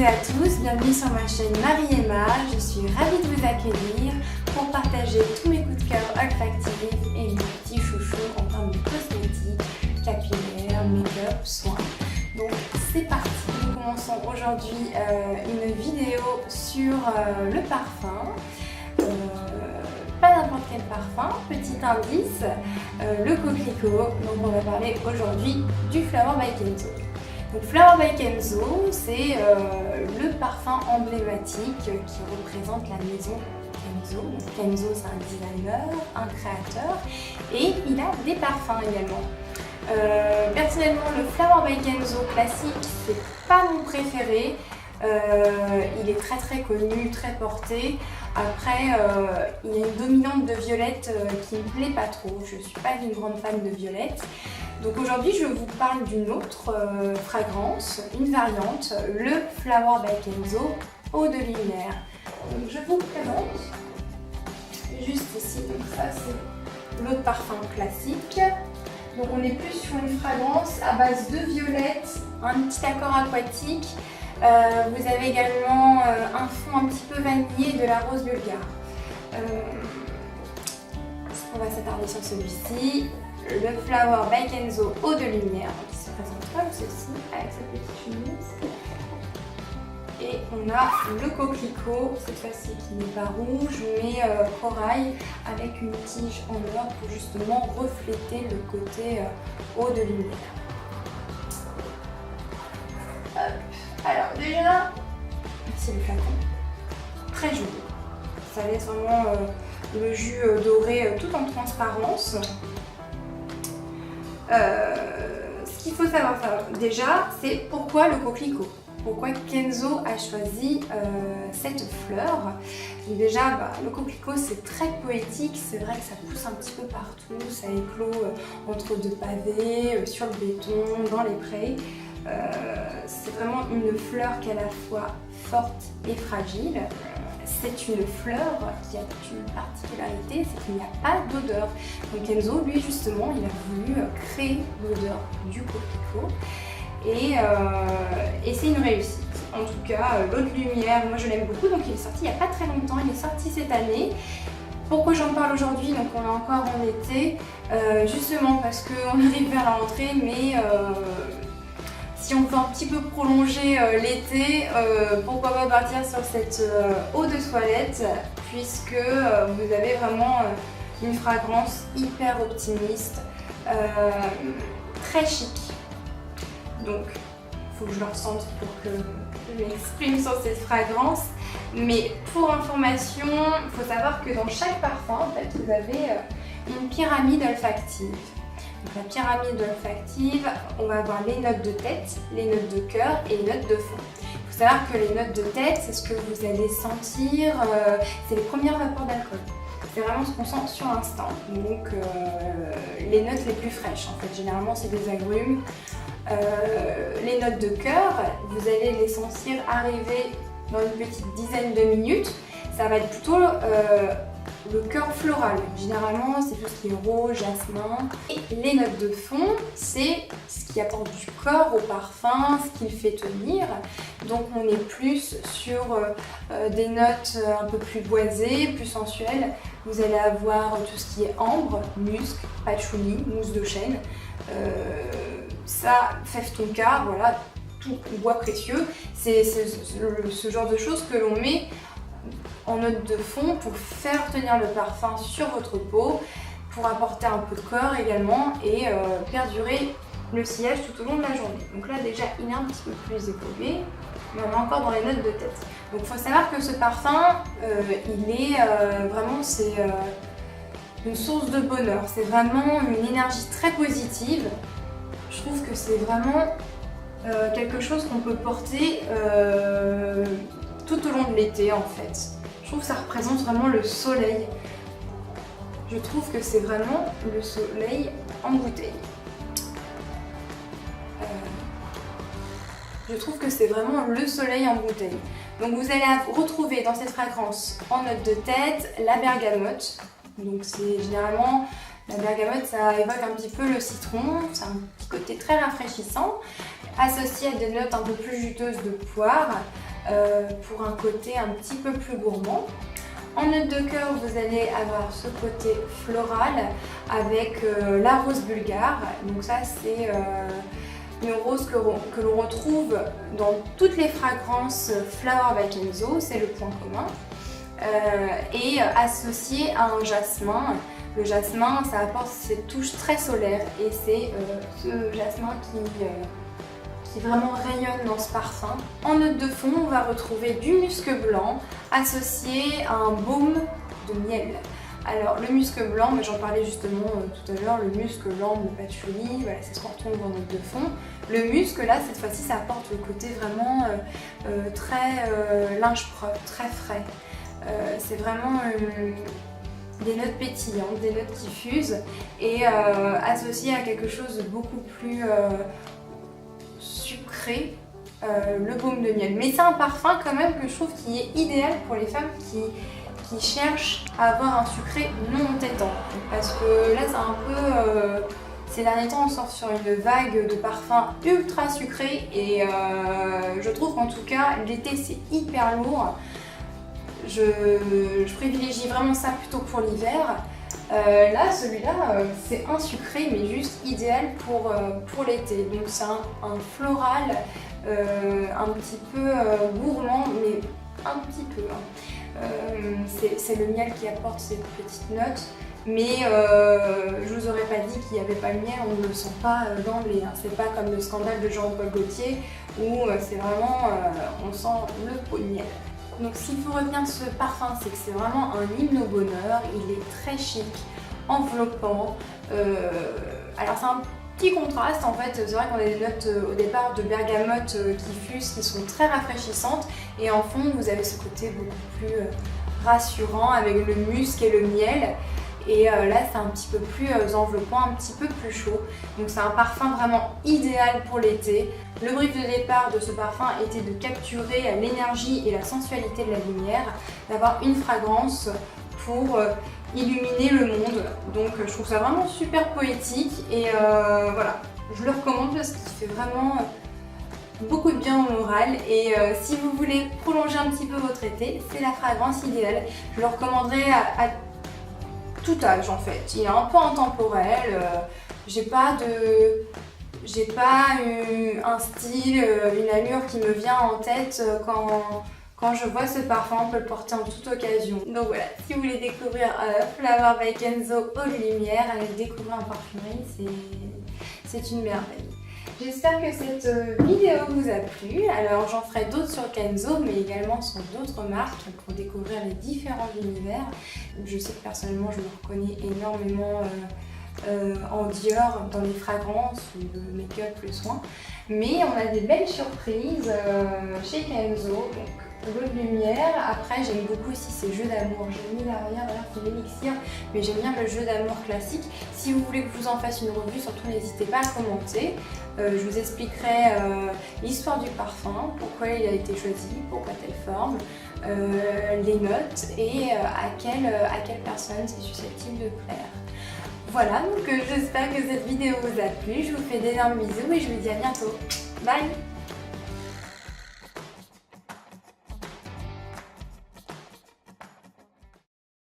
et à tous, bienvenue sur ma chaîne Marie-Emma. Je suis ravie de vous accueillir pour partager tous mes coups de cœur olfactifs et mes petits chouchous en termes de cosmétiques, capillaires, make-up, soins. Donc c'est parti, nous commençons aujourd'hui une vidéo sur le parfum. Pas n'importe quel parfum, petit indice, le coquelicot. Donc on va parler aujourd'hui du Flower by Kenzo. Donc Flower by Kenzo, c'est le parfum emblématique qui représente la maison Kenzo. Donc Kenzo, c'est un designer, un créateur, et il a des parfums également. Personnellement, le Flower by Kenzo classique, c'est pas mon préféré. Il est très connu, très porté. Après, il y a une dominante de violette qui me plaît pas trop. Je suis pas une grande fan de violette. Donc aujourd'hui, je vous parle d'une autre fragrance, une variante, le Flower by Kenzo Eau de Lumière. Donc je vous présente juste ici. Donc ça, c'est l'eau de parfum classique. Donc on est plus sur une fragrance à base de violette, un petit accord aquatique. Vous avez également un fond un petit peu vanillé de la rose bulgare. On va s'attarder sur celui-ci, le Flower by Kenzo Eau de Lumière, qui se présente comme ceci, avec sa petite chemise. Et on a le coquelicot, cette fois-ci qui n'est pas rouge, mais corail, avec une tige en or pour justement refléter le côté eau de lumière. Hop. Alors déjà, c'est le flacon, très joli. Ça laisse vraiment le jus doré tout en transparence. Ce qu'il faut savoir déjà, c'est pourquoi le coquelicot. Pourquoi Kenzo a choisi cette fleur. Donc déjà, le coquelicot, c'est très poétique. C'est vrai que ça pousse un petit peu partout. Ça éclot entre deux pavés, sur le béton, dans les prés. C'est vraiment une fleur qui est à la fois forte et fragile. C'est une fleur qui a une particularité, c'est qu'il n'y a pas d'odeur. Donc Kenzo, lui justement, il a voulu créer l'odeur du coquelicot et c'est une réussite. En tout cas, l'eau de lumière, moi je l'aime beaucoup, donc il est sorti il n'y a pas très longtemps, il est sorti cette année. Pourquoi j'en parle aujourd'hui? Donc on est encore en été, justement parce qu'on arrive vers la rentrée, mais si on peut un petit peu prolonger l'été, pourquoi pas partir sur cette eau de toilette, puisque vous avez vraiment une fragrance hyper optimiste, très chic. Donc il faut que je le ressente pour que je m'exprime sur cette fragrance. Mais pour information, il faut savoir que dans chaque parfum, en fait, vous avez une pyramide olfactive. Donc la pyramide olfactive, on va avoir les notes de tête, les notes de cœur et les notes de fond. Il faut savoir que les notes de tête, c'est ce que vous allez sentir, c'est les premières vapeurs d'alcool. C'est vraiment ce qu'on sent sur l'instant. Donc les notes les plus fraîches, en fait, généralement c'est des agrumes. Les notes de cœur, vous allez les sentir arriver dans une petite dizaine de minutes. Ça va être plutôt le cœur floral, généralement c'est tout ce qui est rose, jasmin. Et les notes de fond, c'est ce qui apporte du corps au parfum, ce qui le fait tenir. Donc on est plus sur des notes un peu plus boisées, plus sensuelles. Vous allez avoir tout ce qui est ambre, musc, patchouli, mousse de chêne. Ça, fève tonka, voilà, tout bois précieux. C'est ce genre de choses que l'on met en note de fond pour faire tenir le parfum sur votre peau, pour apporter un peu de corps également et perdurer le sillage tout au long de la journée. Donc là déjà il est un petit peu plus évolué, mais on est encore dans les notes de tête. Donc il faut savoir que ce parfum, il est vraiment, c'est une source de bonheur, c'est vraiment une énergie très positive. Je trouve que c'est vraiment quelque chose qu'on peut porter tout au long de l'été en fait. Je trouve que ça représente vraiment le soleil. Je trouve que c'est vraiment le soleil en bouteille. Je trouve que c'est vraiment le soleil en bouteille. Donc vous allez retrouver dans cette fragrance en note de tête la bergamote. Donc c'est généralement, la bergamote ça évoque un petit peu le citron, c'est un petit côté très rafraîchissant, associé à des notes un peu plus juteuses de poire. pour un côté un petit peu plus gourmand. En note de cœur, vous allez avoir ce côté floral avec la rose bulgare. Donc ça, c'est une rose que l'on retrouve dans toutes les fragrances Flower by Kenzo, c'est le point commun. Et associé à un jasmin. Le jasmin, ça apporte cette touche très solaire et c'est ce jasmin qui vraiment rayonne dans ce parfum. En note de fond, on va retrouver du musc blanc associé à un baume de miel. Alors le musc blanc, j'en parlais justement tout à l'heure, le musc blanc de patchouli, voilà, c'est ce qu'on retrouve en note de fond. Le musc là, cette fois-ci, ça apporte le côté vraiment très linge propre, très frais. C'est vraiment des notes pétillantes, des notes qui fusent et associées à quelque chose de beaucoup plus sucré, le baume de miel. Mais c'est un parfum quand même que je trouve qui est idéal pour les femmes qui cherchent à avoir un sucré non entêtant. Parce que là c'est un peu... ces derniers temps on sort sur une vague de parfums ultra sucrés et je trouve qu'en tout cas l'été c'est hyper lourd. Je privilégie vraiment ça plutôt pour l'hiver. Là, celui-là, c'est un sucré, mais juste idéal pour l'été. Donc c'est un floral, un petit peu gourmand, mais un petit peu. C'est le miel qui apporte ces petites notes. Mais je vous aurais pas dit qu'il n'y avait pas le miel, on ne le sent pas d'emblée. C'est pas comme le scandale de Jean-Paul Gaultier où c'est vraiment, on sent le pot de miel. Donc s'il faut retenir de ce parfum, c'est que c'est vraiment un hymne au bonheur, il est très chic, enveloppant. Alors c'est un petit contraste en fait, c'est vrai qu'on a des notes au départ de bergamote qui fusent, qui sont très rafraîchissantes et en fond vous avez ce côté beaucoup plus rassurant avec le musc et le miel. Et là c'est un petit peu plus enveloppant, un petit peu plus chaud. Donc c'est un parfum vraiment idéal pour l'été. Le brief de départ de ce parfum était de capturer l'énergie et la sensualité de la lumière, d'avoir une fragrance pour illuminer le monde. Donc je trouve ça vraiment super poétique et voilà, je le recommande parce qu'il fait vraiment beaucoup de bien au moral et si vous voulez prolonger un petit peu votre été, c'est la fragrance idéale. Je le recommanderais à tout âge en fait. Il est un peu intemporel, j'ai pas un style, une allure qui me vient en tête quand je vois ce parfum, on peut le porter en toute occasion. Donc voilà, si vous voulez découvrir Flower by Kenzo aux lumières, allez découvrir en parfumerie, c'est une merveille. J'espère que cette vidéo vous a plu. Alors j'en ferai d'autres sur Kenzo, mais également sur d'autres marques pour découvrir les différents univers. Je sais que personnellement je me reconnais énormément en Dior dans les fragrances, le make-up, le soin. Mais on a des belles surprises chez Kenzo. Donc, l'eau de lumière. Après j'aime beaucoup aussi ces jeux d'amour. J'ai mis derrière, voilà, c'est l'élixir, mais j'aime bien le jeu d'amour classique. Si vous voulez que je vous en fasse une revue, surtout n'hésitez pas à commenter. Je vous expliquerai l'histoire du parfum, pourquoi il a été choisi, pourquoi telle forme, les notes et à quelle personne c'est susceptible de plaire. Voilà, donc j'espère que cette vidéo vous a plu. Je vous fais d'énormes bisous et je vous dis à bientôt. Bye!